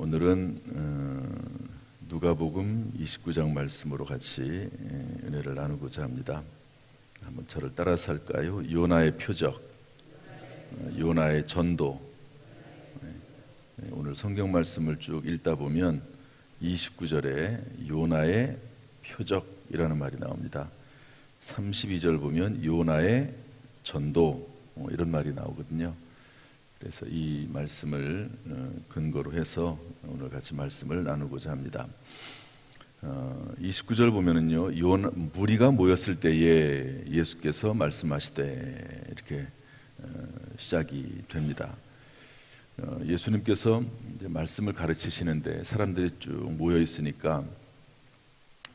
오늘은 누가복음 29장 말씀으로 같이 은혜를 나누고자 합니다. 한번 저를 따라서 할까요? 요나의 표적, 요나의 전도. 오늘 성경 말씀을 쭉 읽다 보면 29절에 요나의 표적이라는 말이 나옵니다. 32절 보면 요나의 전도 이런 말이 나오거든요. 그래서 이 말씀을 근거로 해서 오늘 같이 말씀을 나누고자 합니다. 29절 보면은요, 무리가 모였을 때에 예수께서 말씀하시되 이렇게 시작이 됩니다. 예수님께서 이제 말씀을 가르치시는데 사람들이 쭉 모여 있으니까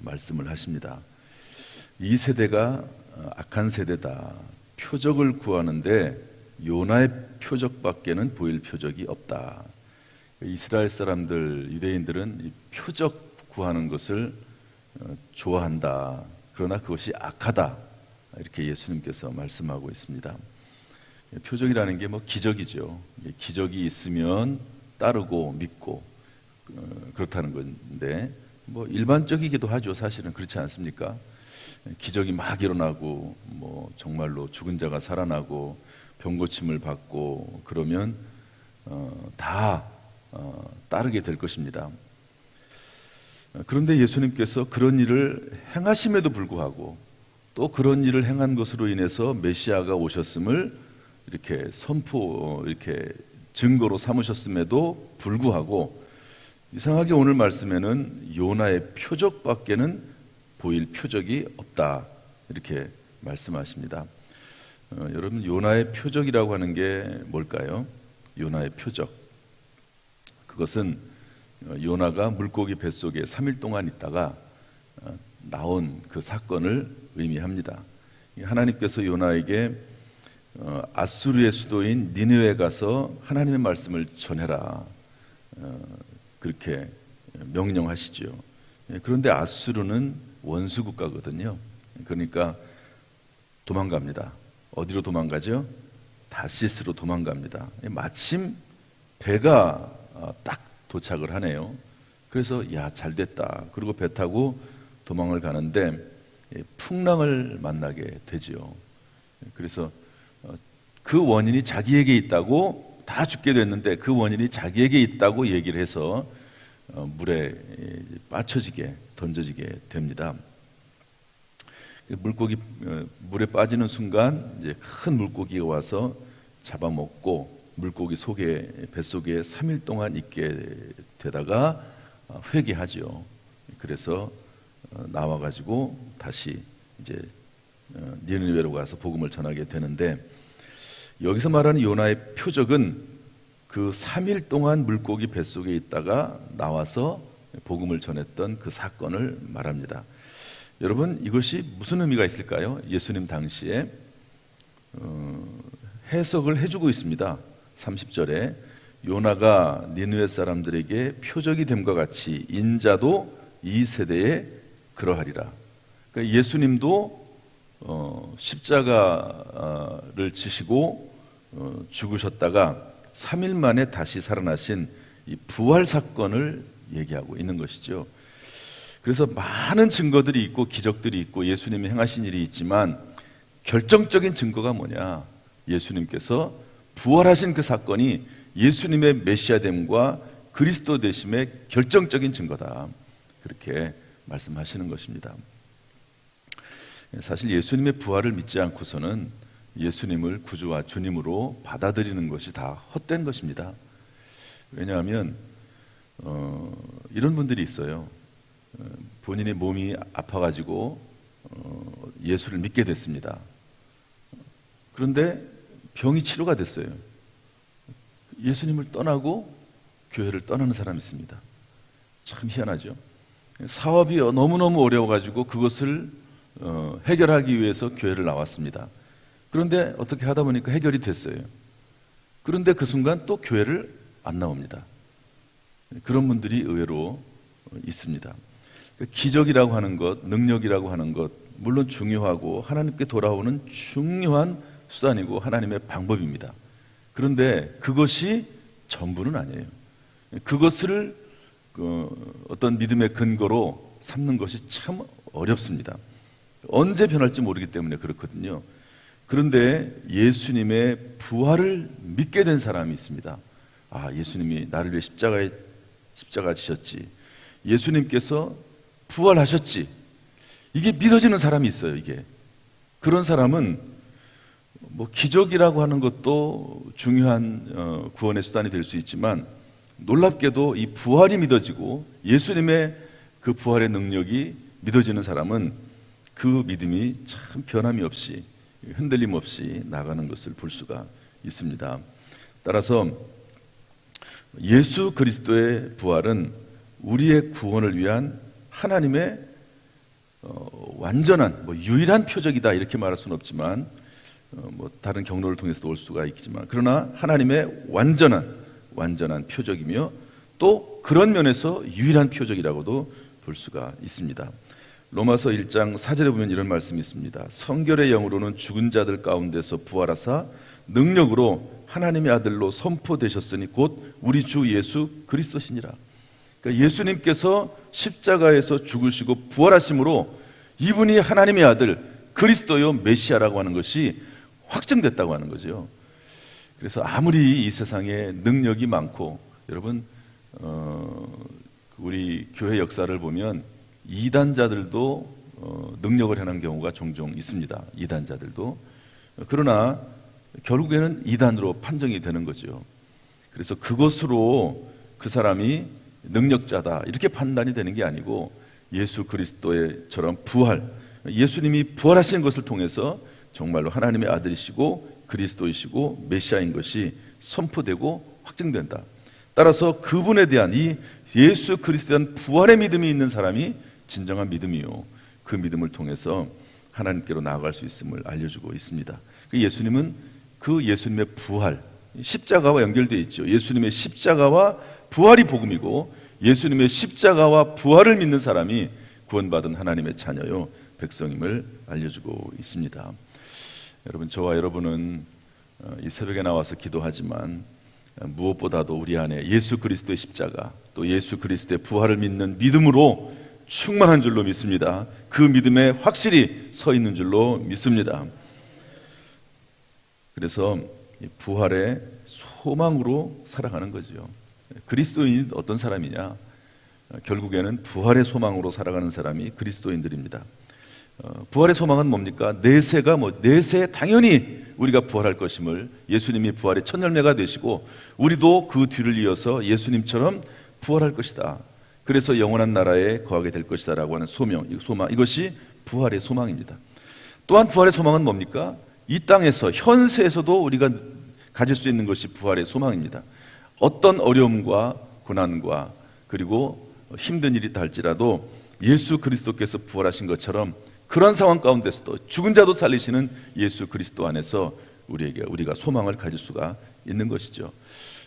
말씀을 하십니다. 이 세대가 악한 세대다. 표적을 구하는데 요나의 표적밖에는 보일 표적이 없다. 이스라엘 사람들, 유대인들은 이 표적 구하는 것을 좋아한다. 그러나 그것이 악하다. 이렇게 예수님께서 말씀하고 있습니다. 표적이라는 게 기적이죠. 기적이 있으면 따르고 믿고 그렇다는 건데 일반적이기도 하죠. 사실은 그렇지 않습니까? 기적이 막 일어나고 정말로 죽은 자가 살아나고 병고침을 받고 그러면 다 따르게 될 것입니다. 그런데 예수님께서 그런 일을 행하심에도 불구하고 또 그런 일을 행한 것으로 인해서 메시아가 오셨음을 이렇게 이렇게 증거로 삼으셨음에도 불구하고 이상하게 오늘 말씀에는 요나의 표적밖에는 보일 표적이 없다. 이렇게 말씀하십니다. 여러분, 요나의 표적이라고 하는 게 뭘까요? 요나의 표적, 그것은 요나가 물고기 뱃속에 3일 동안 있다가 나온 그 사건을 의미합니다. 하나님께서 요나에게 아수르의 수도인 니느웨에 가서 하나님의 말씀을 전해라, 그렇게 명령하시죠. 그런데 아수르는 원수국가거든요. 그러니까 도망갑니다. 어디로 도망가죠? 다시스로 도망갑니다. 마침 배가 딱 도착을 하네요. 그래서 잘됐다. 그리고 배 타고 도망을 가는데 풍랑을 만나게 되죠. 그래서 그 원인이 자기에게 있다고, 다 죽게 됐는데 그 원인이 자기에게 있다고 얘기를 해서 물에 빠쳐지게, 던져지게 됩니다. 물에 빠지는 순간 이제 큰 물고기가 와서 잡아먹고 물고기 뱃속에 3일 동안 있게 되다가 회개하죠. 그래서 나와가지고 다시 이제 니느웨로 가서 복음을 전하게 되는데, 여기서 말하는 요나의 표적은 그 3일 동안 물고기 뱃속에 있다가 나와서 복음을 전했던 그 사건을 말합니다. 여러분, 이것이 무슨 의미가 있을까요? 예수님 당시에 해석을 해주고 있습니다. 30절에 요나가 니느웨 사람들에게 표적이 됨과 같이 인자도 이 세대에 그러하리라. 그러니까 예수님도 십자가를 지시고 죽으셨다가 3일 만에 다시 살아나신 이 부활 사건을 얘기하고 있는 것이죠. 그래서 많은 증거들이 있고 기적들이 있고 예수님이 행하신 일이 있지만 결정적인 증거가 뭐냐? 예수님께서 부활하신 그 사건이 예수님의 메시아됨과 그리스도 되심의 결정적인 증거다. 그렇게 말씀하시는 것입니다. 사실 예수님의 부활을 믿지 않고서는 예수님을 구주와 주님으로 받아들이는 것이 다 헛된 것입니다. 왜냐하면 이런 분들이 있어요. 본인의 몸이 아파가지고 예수를 믿게 됐습니다. 그런데 병이 치료가 됐어요. 예수님을 떠나고 교회를 떠나는 사람이 있습니다. 참 희한하죠. 사업이 너무너무 어려워가지고 그것을 해결하기 위해서 교회를 나왔습니다. 그런데 어떻게 하다 보니까 해결이 됐어요. 그런데 그 순간 또 교회를 안 나옵니다. 그런 분들이 의외로 있습니다. 기적이라고 하는 것, 능력이라고 하는 것, 물론 중요하고 하나님께 돌아오는 중요한 수단이고 하나님의 방법입니다. 그런데 그것이 전부는 아니에요. 그것을 어떤 믿음의 근거로 삼는 것이 참 어렵습니다. 언제 변할지 모르기 때문에 그렇거든요. 그런데 예수님의 부활을 믿게 된 사람이 있습니다. 아, 예수님이 나를 위해 십자가 지셨지. 예수님께서 부활하셨지. 이게 믿어지는 사람이 있어요. 이게 그런 사람은 기적이라고 하는 것도 중요한 구원의 수단이 될 수 있지만, 놀랍게도 이 부활이 믿어지고 예수님의 그 부활의 능력이 믿어지는 사람은 그 믿음이 참 변함이 없이, 흔들림 없이 나가는 것을 볼 수가 있습니다. 따라서 예수 그리스도의 부활은 우리의 구원을 위한 하나님의 완전한, 유일한 표적이다 이렇게 말할 수는 없지만, 다른 경로를 통해서도 올 수가 있지만, 그러나 하나님의 완전한 표적이며, 또 그런 면에서 유일한 표적이라고도 볼 수가 있습니다. 로마서 1장 4절에 보면 이런 말씀이 있습니다. 성결의 영으로는 죽은 자들 가운데서 부활하사 능력으로 하나님의 아들로 선포되셨으니 곧 우리 주 예수 그리스도시니라. 그러니까 예수님께서 십자가에서 죽으시고 부활하심으로 이분이 하나님의 아들 그리스도요 메시아라고 하는 것이 확증됐다고 하는 거죠. 그래서 아무리 이 세상에 능력이 많고, 여러분 우리 교회 역사를 보면 이단자들도 능력을 행한 경우가 종종 있습니다. 이단자들도. 그러나 결국에는 이단으로 판정이 되는 거죠. 그래서 그것으로 그 사람이 능력자다 이렇게 판단이 되는 게 아니고, 예수 그리스도처럼 예수님이 부활하신 것을 통해서 정말로 하나님의 아들이시고 그리스도이시고 메시아인 것이 선포되고 확증된다. 따라서 그분에 대한, 이 예수 그리스도에 대한 부활의 믿음이 있는 사람이 진정한 믿음이요, 그 믿음을 통해서 하나님께로 나아갈 수 있음을 알려주고 있습니다. 예수님은 그 예수님의 부활, 십자가와 연결되어 있죠. 예수님의 십자가와 부활이 복음이고, 예수님의 십자가와 부활을 믿는 사람이 구원받은 하나님의 자녀요 백성임을 알려주고 있습니다. 여러분, 저와 여러분은 이 새벽에 나와서 기도하지만 무엇보다도 우리 안에 예수 그리스도의 십자가, 또 예수 그리스도의 부활을 믿는 믿음으로 충만한 줄로 믿습니다. 그 믿음에 확실히 서 있는 줄로 믿습니다. 그래서 부활의 소망으로 살아가는 거죠. 그리스도인이 어떤 사람이냐? 결국에는 부활의 소망으로 살아가는 사람이 그리스도인들입니다. 부활의 소망은 뭡니까? 내세 당연히 우리가 부활할 것임을, 예수님이 부활의 첫 열매가 되시고 우리도 그 뒤를 이어서 예수님처럼 부활할 것이다. 그래서 영원한 나라에 거하게 될 것이다 라고 하는 소망, 이것이 부활의 소망입니다. 또한 부활의 소망은 뭡니까? 이 땅에서, 현세에서도 우리가 가질 수 있는 것이 부활의 소망입니다. 어떤 어려움과 고난과 그리고 힘든 일이 닿을지라도 예수 그리스도께서 부활하신 것처럼 그런 상황 가운데서도 죽은 자도 살리시는 예수 그리스도 안에서 우리가 소망을 가질 수가 있는 것이죠.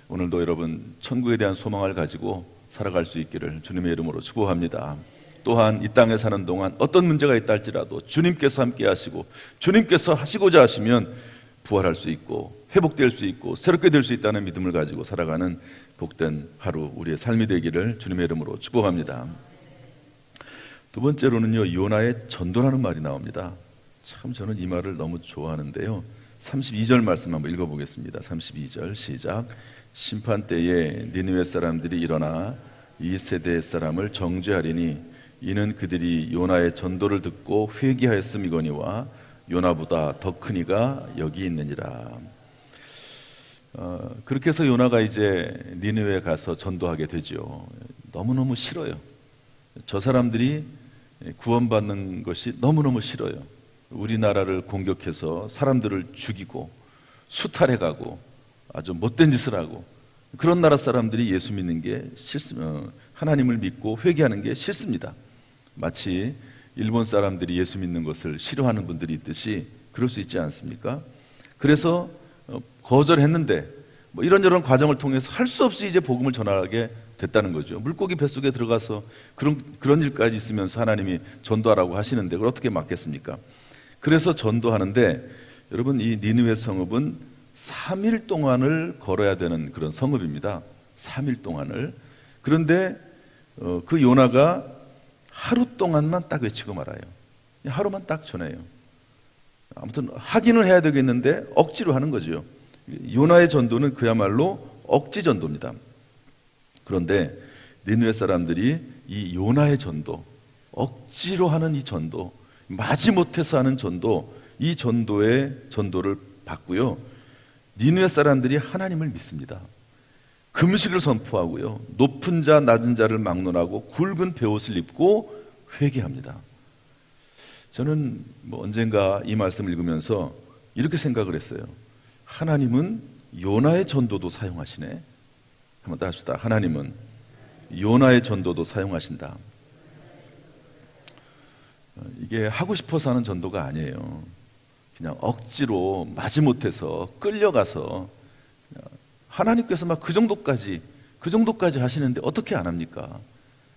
오늘도 여러분 천국에 대한 소망을 가지고 살아갈 수 있기를 주님의 이름으로 축복합니다. 또한 이 땅에 사는 동안 어떤 문제가 있다 할지라도 주님께서 함께 하시고 주님께서 하시고자 하시면 부활할 수 있고 회복될 수 있고 새롭게 될 수 있다는 믿음을 가지고 살아가는 복된 하루, 우리의 삶이 되기를 주님의 이름으로 축복합니다. 두 번째로는요, 요나의 전도라는 말이 나옵니다. 참 저는 이 말을 너무 좋아하는데요. 32절 말씀 한번 읽어보겠습니다. 32절 시작. 심판 때에 니느웨 사람들이 일어나 이 세대의 사람을 정죄하리니 이는 그들이 요나의 전도를 듣고 회개하였음이거니와 요나보다 더 큰 이가 여기 있느니라. 그렇게 해서 요나가 이제 니느웨에 가서 전도하게 되죠. 너무너무 싫어요. 저 사람들이 구원받는 것이 너무너무 싫어요. 우리나라를 공격해서 사람들을 죽이고 수탈해가고 아주 못된 짓을 하고, 그런 나라 사람들이 예수 믿는 게 싫습니다. 하나님을 믿고 회개하는 게 싫습니다. 마치 일본 사람들이 예수 믿는 것을 싫어하는 분들이 있듯이 그럴 수 있지 않습니까? 그래서 거절했는데 이런저런 과정을 통해서 할 수 없이 이제 복음을 전하게 됐다는 거죠. 물고기 뱃속에 들어가서 그런 일까지 있으면서 하나님이 전도하라고 하시는데 그걸 어떻게 막겠습니까? 그래서 전도하는데, 여러분 이 니느웨 성읍은 3일 동안을 걸어야 되는 그런 성읍입니다. 3일 동안을. 그런데 그 요나가 하루 동안만 딱 외치고 말아요. 하루만 딱 전해요. 아무튼 하기는 해야 되겠는데 억지로 하는 거죠. 요나의 전도는 그야말로 억지 전도입니다. 그런데 니느웨 사람들이 이 요나의 전도, 억지로 하는 이 전도, 마지못해서 하는 전도, 이 전도를 받고요, 니느웨 사람들이 하나님을 믿습니다. 금식을 선포하고요, 높은 자 낮은 자를 막론하고 굵은 베옷을 입고 회개합니다. 저는 언젠가 이 말씀을 읽으면서 이렇게 생각을 했어요. 하나님은 요나의 전도도 사용하시네. 한번 따라 합시다. 하나님은 요나의 전도도 사용하신다. 이게 하고 싶어서 하는 전도가 아니에요. 그냥 억지로 마지못해서 끌려가서, 하나님께서 막 그 정도까지 하시는데 어떻게 안 합니까?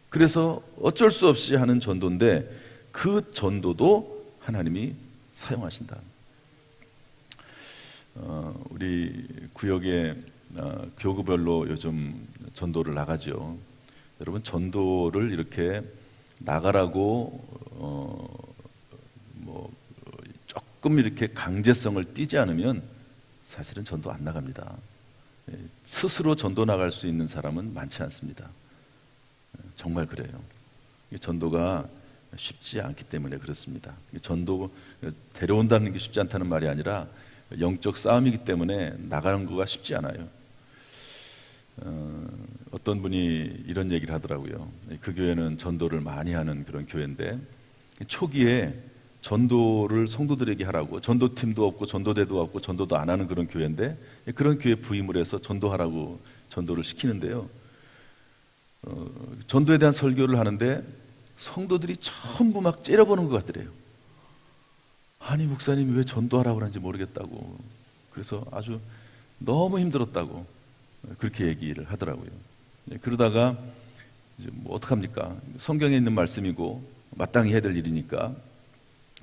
그래서 어쩔 수 없이 하는 전도인데 그 전도도 하나님이 사용하신다. 우리 구역에 교구별로 요즘 전도를 나가죠. 여러분, 전도를 이렇게 나가라고 조금 이렇게 강제성을 띠지 않으면 사실은 전도 안 나갑니다. 스스로 전도 나갈 수 있는 사람은 많지 않습니다. 정말 그래요. 전도가 쉽지 않기 때문에 그렇습니다. 전도 데려온다는 게 쉽지 않다는 말이 아니라 영적 싸움이기 때문에 나가는 거가 쉽지 않아요. 어떤 분이 이런 얘기를 하더라고요. 그 교회는 전도를 많이 하는 그런 교회인데 초기에 전도를 성도들에게 하라고, 전도팀도 없고 전도대도 없고 전도도 안 하는 그런 교회인데 그런 교회 부임을 해서 전도하라고 전도를 시키는데요, 전도에 대한 설교를 하는데 성도들이 전부 막 째려보는 것 같더래요. 아니, 목사님이 왜 전도하라고 하는지 모르겠다고, 그래서 아주 너무 힘들었다고 그렇게 얘기를 하더라고요. 그러다가 이제 어떡합니까? 성경에 있는 말씀이고 마땅히 해야 될 일이니까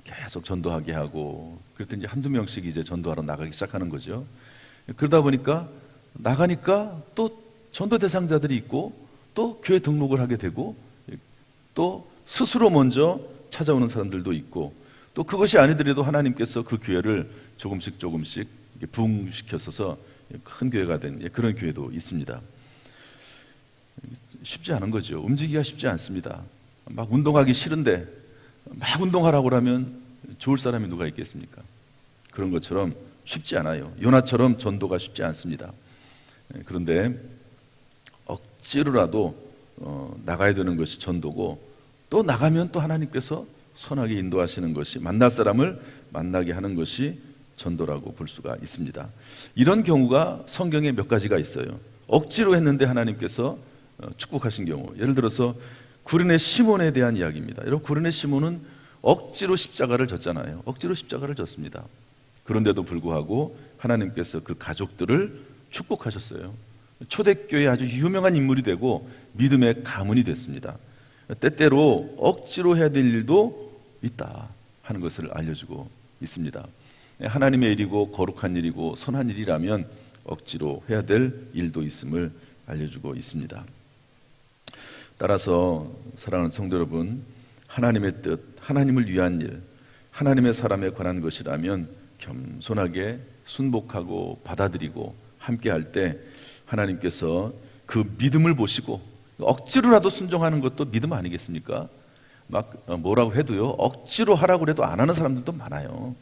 계속 전도하게 하고, 그랬더니 이제 한두 명씩 이제 전도하러 나가기 시작하는 거죠. 그러다 보니까 나가니까 또 전도 대상자들이 있고 또 교회 등록을 하게 되고 또 스스로 먼저 찾아오는 사람들도 있고, 또 그것이 아니더라도 하나님께서 그 교회를 조금씩 부흥시켜서 큰 교회가 된 그런 교회도 있습니다. 쉽지 않은 거죠. 움직이기가 쉽지 않습니다. 막 운동하기 싫은데 막 운동하라고 하면 좋을 사람이 누가 있겠습니까? 그런 것처럼 쉽지 않아요. 요나처럼 전도가 쉽지 않습니다. 그런데 억지로라도 나가야 되는 것이 전도고, 또 나가면 또 하나님께서 선하게 인도하시는 것이, 만날 사람을 만나게 하는 것이 전도라고 볼 수가 있습니다. 이런 경우가 성경에 몇 가지가 있어요. 억지로 했는데 하나님께서 축복하신 경우, 예를 들어서 구레네 시몬에 대한 이야기입니다. 여러분, 구레네 시몬은 억지로 십자가를 졌잖아요. 억지로 십자가를 졌습니다. 그런데도 불구하고 하나님께서 그 가족들을 축복하셨어요. 초대교회에 아주 유명한 인물이 되고 믿음의 가문이 됐습니다. 때때로 억지로 해야 될 일도 있다 하는 것을 알려주고 있습니다. 하나님의 일이고 거룩한 일이고 선한 일이라면 억지로 해야 될 일도 있음을 알려주고 있습니다. 따라서 사랑하는 성도 여러분, 하나님의 뜻, 하나님을 위한 일, 하나님의 사람에 관한 것이라면 겸손하게 순복하고 받아들이고 함께 할 때 하나님께서 그 믿음을 보시고, 억지로라도 순종하는 것도 믿음 아니겠습니까? 막 뭐라고 해도요, 억지로 하라고 해도 안 하는 사람들도 많아요.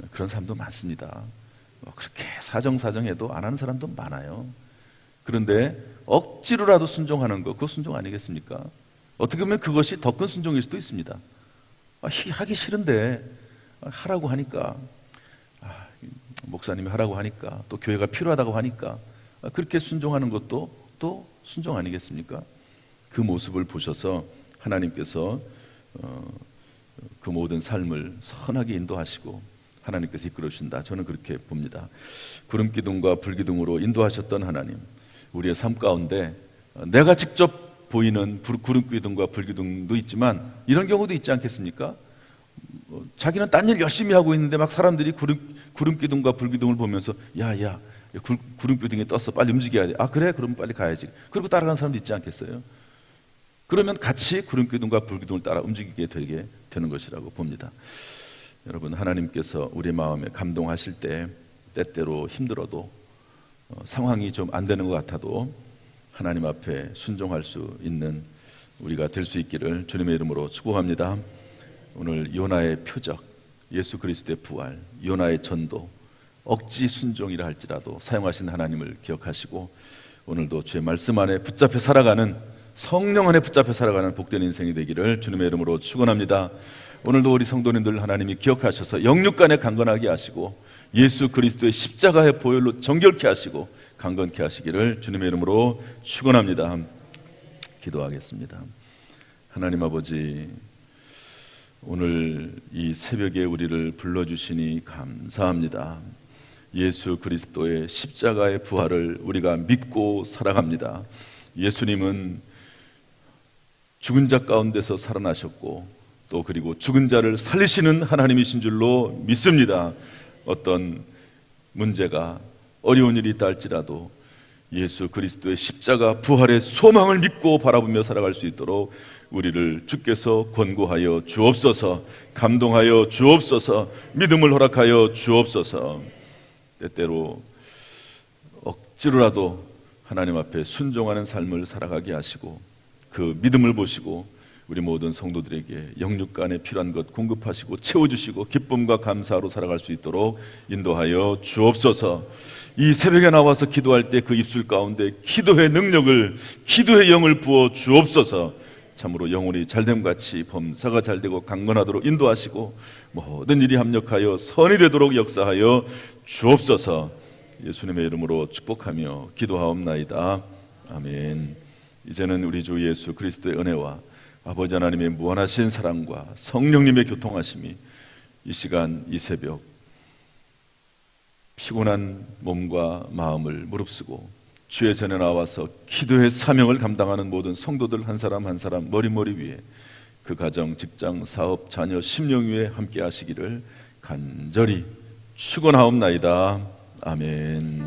그런 사람도 많습니다. 그렇게 사정해도 안 하는 사람도 많아요. 그런데 억지로라도 순종하는 거, 그거 순종 아니겠습니까? 어떻게 보면 그것이 더 큰 순종일 수도 있습니다. 하기 싫은데 하라고 하니까, 목사님이 하라고 하니까, 또 교회가 필요하다고 하니까 그렇게 순종하는 것도 또 순종 아니겠습니까? 그 모습을 보셔서 하나님께서 그 모든 삶을 선하게 인도하시고 하나님께서 이끌어 주신다, 저는 그렇게 봅니다. 구름기둥과 불기둥으로 인도하셨던 하나님, 우리의 삶 가운데 내가 직접 보이는 구름기둥과 불기둥도 있지만 이런 경우도 있지 않겠습니까? 자기는 딴 일 열심히 하고 있는데 막 사람들이 구름기둥과 불기둥을 보면서 야야 구름기둥이 떴어. 빨리 움직여야 돼. 아, 그래? 그럼 빨리 가야지. 그리고 따라가는 사람도 있지 않겠어요? 그러면 같이 구름기둥과 불기둥을 따라 움직이게 되게 되는 것이라고 봅니다. 여러분, 하나님께서 우리 마음에 감동하실 때 때때로 힘들어도 상황이 좀 안 되는 것 같아도 하나님 앞에 순종할 수 있는 우리가 될 수 있기를 주님의 이름으로 축복합니다. 오늘 요나의 표적, 예수 그리스도의 부활, 요나의 전도, 억지 순종이라 할지라도 사용하신 하나님을 기억하시고 오늘도 주의 말씀 안에 붙잡혀 살아가는, 성령 안에 붙잡혀 살아가는 복된 인생이 되기를 주님의 이름으로 축원합니다. 오늘도 우리 성도님들 하나님이 기억하셔서 영육간에 강건하게 하시고 예수 그리스도의 십자가의 보혈로 정결케 하시고 강건케 하시기를 주님의 이름으로 축원합니다. 기도하겠습니다. 하나님 아버지, 오늘 이 새벽에 우리를 불러주시니 감사합니다. 예수 그리스도의 십자가의 부활을 우리가 믿고 살아갑니다. 예수님은 죽은 자 가운데서 살아나셨고 또 그리고 죽은 자를 살리시는 하나님이신 줄로 믿습니다. 어떤 문제가 어려운 일이 있다 할지라도 예수 그리스도의 십자가 부활의 소망을 믿고 바라보며 살아갈 수 있도록 우리를 주께서 권고하여 주옵소서, 감동하여 주옵소서, 믿음을 허락하여 주옵소서. 때때로 억지로라도 하나님 앞에 순종하는 삶을 살아가게 하시고 그 믿음을 보시고 우리 모든 성도들에게 영육간에 필요한 것 공급하시고 채워주시고 기쁨과 감사로 살아갈 수 있도록 인도하여 주옵소서. 이 새벽에 나와서 기도할 때 그 입술 가운데 기도의 능력을, 기도의 영을 부어 주옵소서. 참으로 영혼이 잘됨같이 범사가 잘되고 강건하도록 인도하시고 모든 일이 합력하여 선이 되도록 역사하여 주옵소서. 예수님의 이름으로 축복하며 기도하옵나이다. 아멘. 이제는 우리 주 예수 그리스도의 은혜와 아버지 하나님의 무한하신 사랑과 성령님의 교통하심이 이 시간 이 새벽 피곤한 몸과 마음을 무릅쓰고 주의 전에 나와서 기도의 사명을 감당하는 모든 성도들 한 사람 한 사람 머리머리 위에 그 가정, 직장, 사업, 자녀, 심령 위에 함께 하시기를 간절히 축원하옵나이다. 아멘.